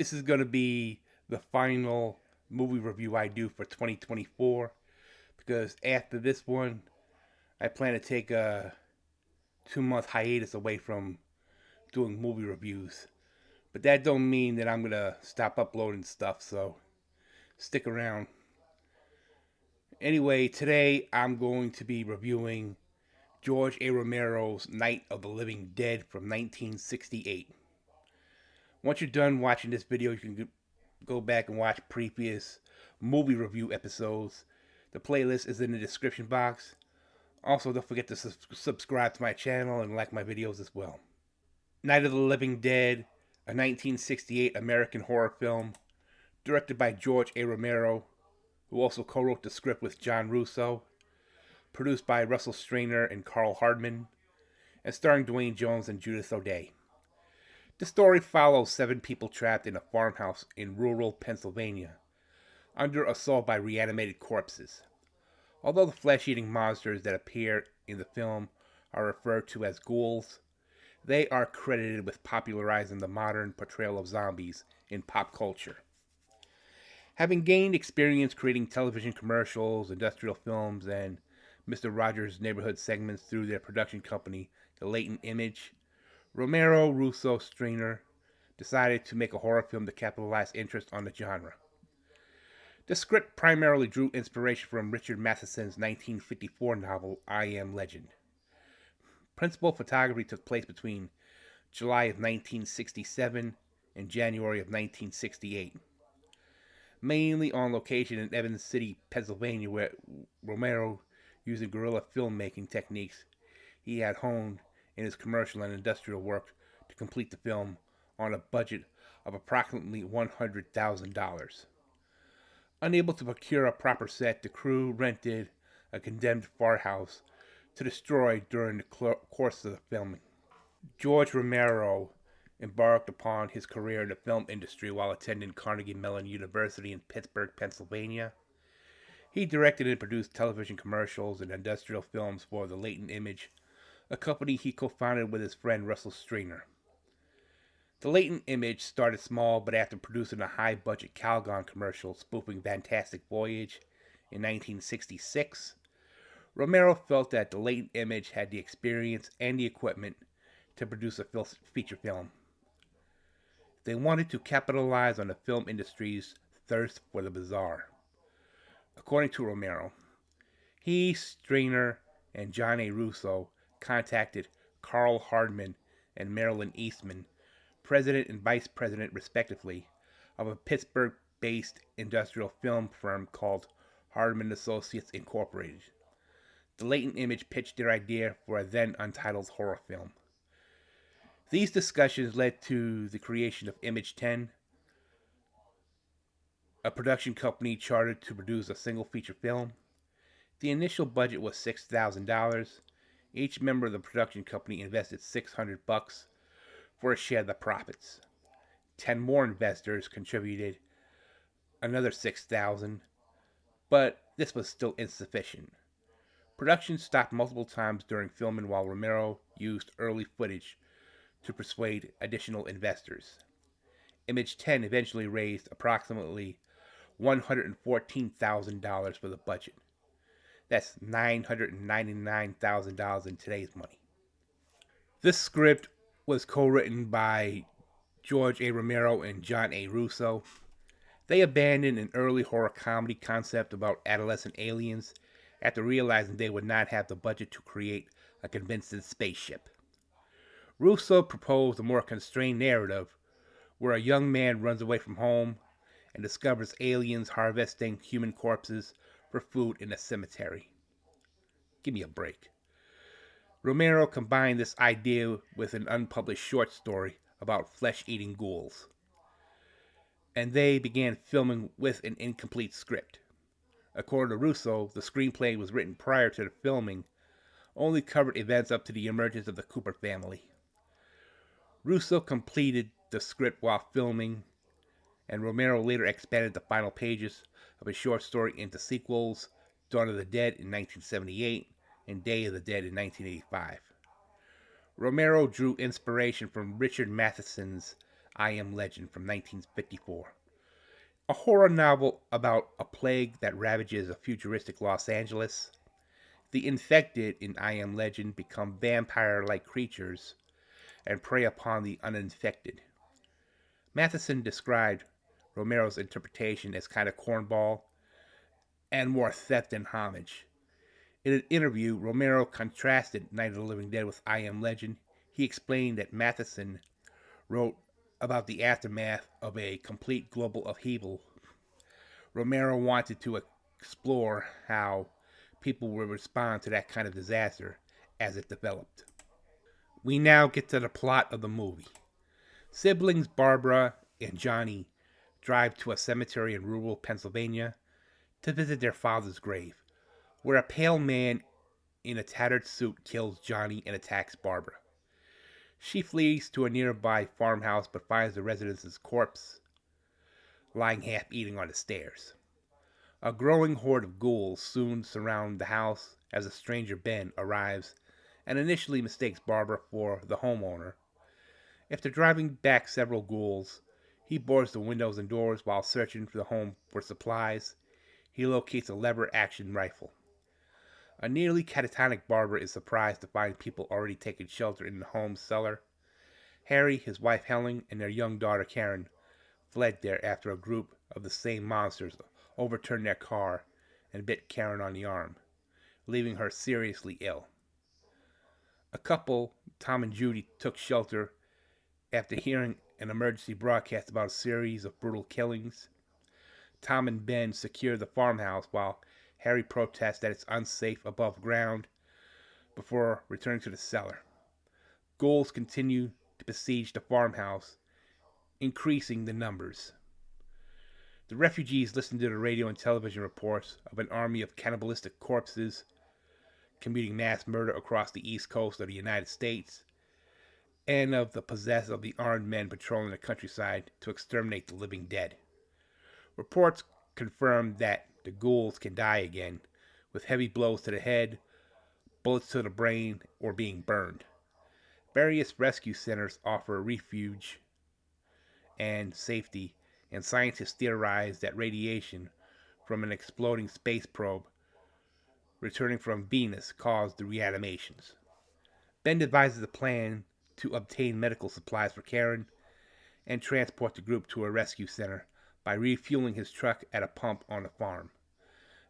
This is going to be the final movie review I do for 2024 because after this one, I plan to take a 2 month hiatus away from doing movie reviews. But that don't mean that I'm going to stop uploading stuff, so stick around. Anyway, today I'm going to be reviewing George A. Romero's Night of the Living Dead from 1968. Once you're done watching this video, you can go back and watch previous movie review episodes. The playlist is in the description box. Also, don't forget to subscribe to my channel and like my videos as well. Night of the Living Dead, a 1968 American horror film, directed by George A. Romero, who also co-wrote the script with John Russo, produced by Russell Strainer and Carl Hardman, and starring Dwayne Jones and Judith O'Dea. The story follows 7 people trapped in a farmhouse in rural Pennsylvania, under assault by reanimated corpses. Although the flesh-eating monsters that appear in the film are referred to as ghouls, they are credited with popularizing the modern portrayal of zombies in pop culture. Having gained experience creating television commercials, industrial films, and Mr. Rogers' Neighborhood segments through their production company, The Latent Image, Romero, Russo, Strainer decided to make a horror film to capitalize interest on the genre. The script primarily drew inspiration from Richard Matheson's 1954 novel I Am Legend. Principal photography took place between July of 1967 and January of 1968, mainly on location in Evans City, Pennsylvania, where Romero, using guerrilla filmmaking techniques he had honed in his commercial and industrial work to complete the film on a budget of approximately $100,000. Unable to procure a proper set, the crew rented a condemned farmhouse to destroy during the course of the filming. George Romero embarked upon his career in the film industry while attending Carnegie Mellon University in Pittsburgh, Pennsylvania. He directed and produced television commercials and industrial films for The Latent Image, a company he co-founded with his friend Russell Strainer. The Latent Image started small, but after producing a high-budget Calgon commercial spoofing Fantastic Voyage in 1966, Romero felt that The Latent Image had the experience and the equipment to produce a feature film. They wanted to capitalize on the film industry's thirst for the bizarre. According to Romero, he, Strainer, and John A. Russo contacted Carl Hardman and Marilyn Eastman, president and vice president respectively, of a Pittsburgh-based industrial film firm called Hardman Associates Incorporated. The Latent Image pitched their idea for a then untitled horror film. These discussions led to the creation of Image 10, a production company chartered to produce a single feature film. The initial budget was $6,000. Each member of the production company invested $600 for a share of the profits. 10 more investors contributed another $6,000, but this was still insufficient. Production stopped multiple times during filming while Romero used early footage to persuade additional investors. Image 10 eventually raised approximately $114,000 for the budget. That's $999,000 in today's money. This script was co-written by George A. Romero and John A. Russo. They abandoned an early horror comedy concept about adolescent aliens after realizing they would not have the budget to create a convincing spaceship. Russo proposed a more constrained narrative where a young man runs away from home and discovers aliens harvesting human corpses for food in a cemetery. Give me a break. Romero combined this idea with an unpublished short story about flesh-eating ghouls, and they began filming with an incomplete script. According to Russo, the screenplay was written prior to the filming, only covered events up to the emergence of the Cooper family. Russo completed the script while filming, and Romero later expanded the final pages of his short story into sequels, Dawn of the Dead in 1978 and Day of the Dead in 1985. Romero drew inspiration from Richard Matheson's I Am Legend from 1954. A horror novel about a plague that ravages a futuristic Los Angeles. The infected in I Am Legend become vampire like creatures and prey upon the uninfected. Matheson described Romero's interpretation as kind of cornball and more theft than homage. In an interview, Romero contrasted Night of the Living Dead with I Am Legend. He explained that Matheson wrote about the aftermath of a complete global upheaval. Romero wanted to explore how people would respond to that kind of disaster as it developed. We now get to the plot of the movie. Siblings Barbara and Johnny drive to a cemetery in rural Pennsylvania to visit their father's grave, where a pale man in a tattered suit kills Johnny and attacks Barbara. She flees to a nearby farmhouse but finds the resident's corpse lying half eaten on the stairs. A growing horde of ghouls soon surround the house as a stranger Ben arrives and initially mistakes Barbara for the homeowner. After driving back several ghouls, he boards the windows and doors while searching for the home for supplies. He locates a lever-action rifle. A nearly catatonic Barbara is surprised to find people already taking shelter in the home's cellar. Harry, his wife Helen, and their young daughter Karen fled there after a group of the same monsters overturned their car and bit Karen on the arm, leaving her seriously ill. A couple, Tom and Judy, took shelter after hearing an emergency broadcast about a series of brutal killings. Tom and Ben secure the farmhouse while Harry protests that it's unsafe above ground before returning to the cellar. Ghouls continue to besiege the farmhouse, increasing the numbers. The refugees listen to the radio and television reports of an army of cannibalistic corpses committing mass murder across the east coast of the United States, and of the possess of the armed men patrolling the countryside to exterminate the living dead. Reports confirm that the ghouls can die again, with heavy blows to the head, bullets to the brain, or being burned. Various rescue centers offer refuge and safety, and scientists theorize that radiation from an exploding space probe returning from Venus caused the reanimations. Ben devises a plan to obtain medical supplies for Karen and transport the group to a rescue center by refueling his truck at a pump on the farm.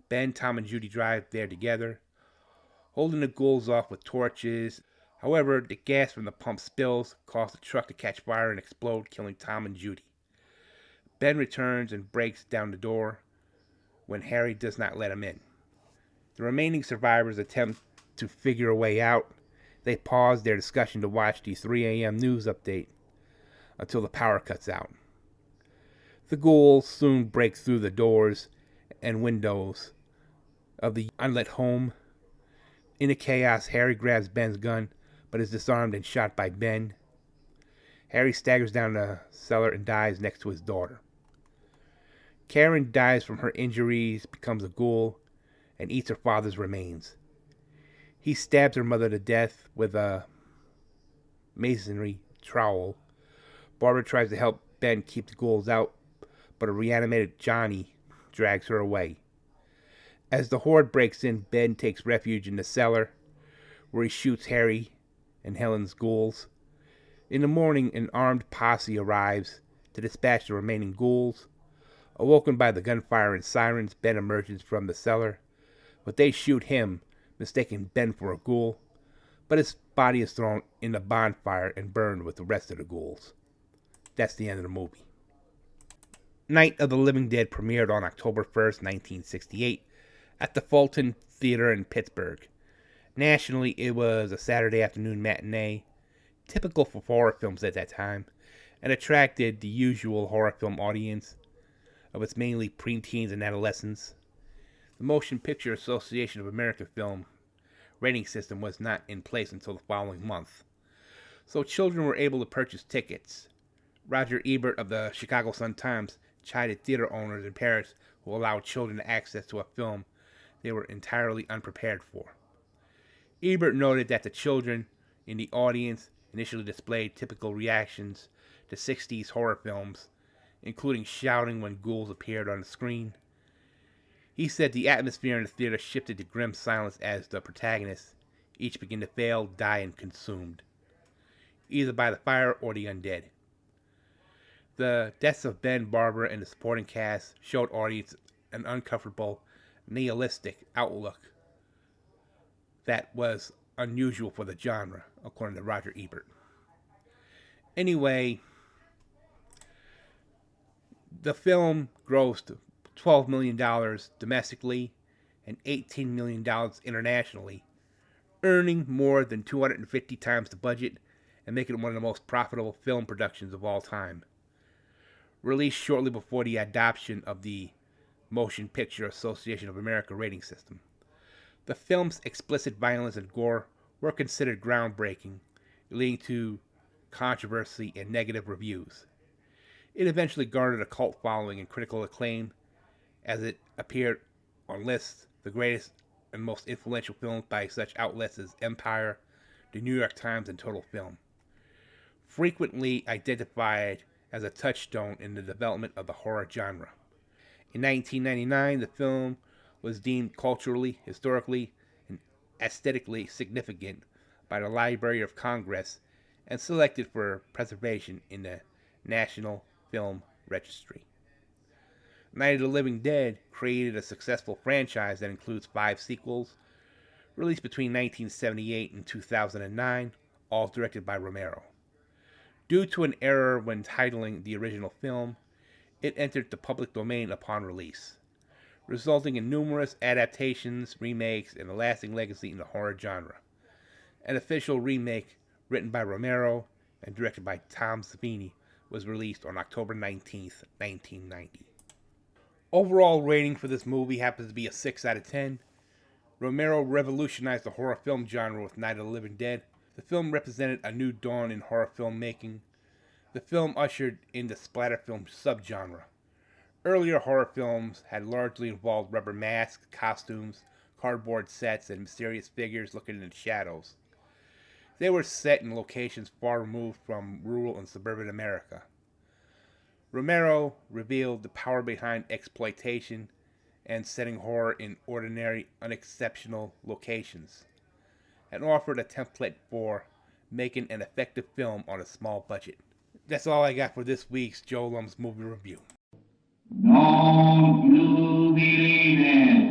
Ben, Tom, and Judy drive there together, holding the ghouls off with torches. However, the gas from the pump spills, causes the truck to catch fire and explode, killing Tom and Judy. Ben returns and breaks down the door when Harry does not let him in. The remaining survivors attempt to figure a way out. They pause their discussion to watch the 3 a.m. news update until the power cuts out. The ghouls soon break through the doors and windows of the unlit home. In the chaos, Harry grabs Ben's gun, but is disarmed and shot by Ben. Harry staggers down the cellar and dies next to his daughter. Karen dies from her injuries, becomes a ghoul, and eats her father's remains. He stabs her mother to death with a masonry trowel. Barbara tries to help Ben keep the ghouls out, but a reanimated Johnny drags her away. As the horde breaks in, Ben takes refuge in the cellar, where he shoots Harry and Helen's ghouls. In the morning, an armed posse arrives to dispatch the remaining ghouls. Awoken by the gunfire and sirens, Ben emerges from the cellar, but they shoot him, mistaking Ben for a ghoul, but his body is thrown in the bonfire and burned with the rest of the ghouls. That's the end of the movie. Night of the Living Dead premiered on October 1st, 1968, at the Fulton Theater in Pittsburgh. Nationally, it was a Saturday afternoon matinee, typical for horror films at that time, and attracted the usual horror film audience of its mainly preteens and adolescents. The Motion Picture Association of American Film rating system was not in place until the following month, so children were able to purchase tickets. Roger Ebert of the Chicago Sun-Times chided theater owners and parents who allowed children access to a film they were entirely unprepared for. Ebert noted that the children in the audience initially displayed typical reactions to 60s horror films, including shouting when ghouls appeared on the screen. He said the atmosphere in the theater shifted to grim silence as the protagonists each began to fail, die, and consumed, either by the fire or the undead. The deaths of Ben, Barbara, and the supporting cast showed audience an uncomfortable, nihilistic outlook that was unusual for the genre, according to Roger Ebert. Anyway, the film grossed $12 million domestically and $18 million internationally, earning more than 250 times the budget and making it one of the most profitable film productions of all time. Released shortly before the adoption of the Motion Picture Association of America rating system. The film's explicit violence and gore were considered groundbreaking, leading to controversy and negative reviews. It eventually garnered a cult following and critical acclaim, as it appeared on lists the greatest and most influential films by such outlets as Empire, the New York Times, and Total Film. Frequently identified as a touchstone in the development of the horror genre. In 1999, the film was deemed culturally, historically, and aesthetically significant by the Library of Congress and selected for preservation in the National Film Registry. Night of the Living Dead created a successful franchise that includes 5 sequels, released between 1978 and 2009, all directed by Romero. Due to an error when titling the original film, it entered the public domain upon release, resulting in numerous adaptations, remakes, and a lasting legacy in the horror genre. An official remake written by Romero and directed by Tom Savini was released on October 19, 1990. Overall rating for this movie happens to be a 6 out of 10. Romero revolutionized the horror film genre with Night of the Living Dead. The film represented a new dawn in horror filmmaking. The film ushered in the splatter film subgenre. Earlier horror films had largely involved rubber masks, costumes, cardboard sets, and mysterious figures looking in the shadows. They were set in locations far removed from rural and suburban America. Romero revealed the power behind exploitation and setting horror in ordinary, unexceptional locations, and offered a template for making an effective film on a small budget. That's all I got for this week's Joe Lum's Movie Review. Don't you believe it?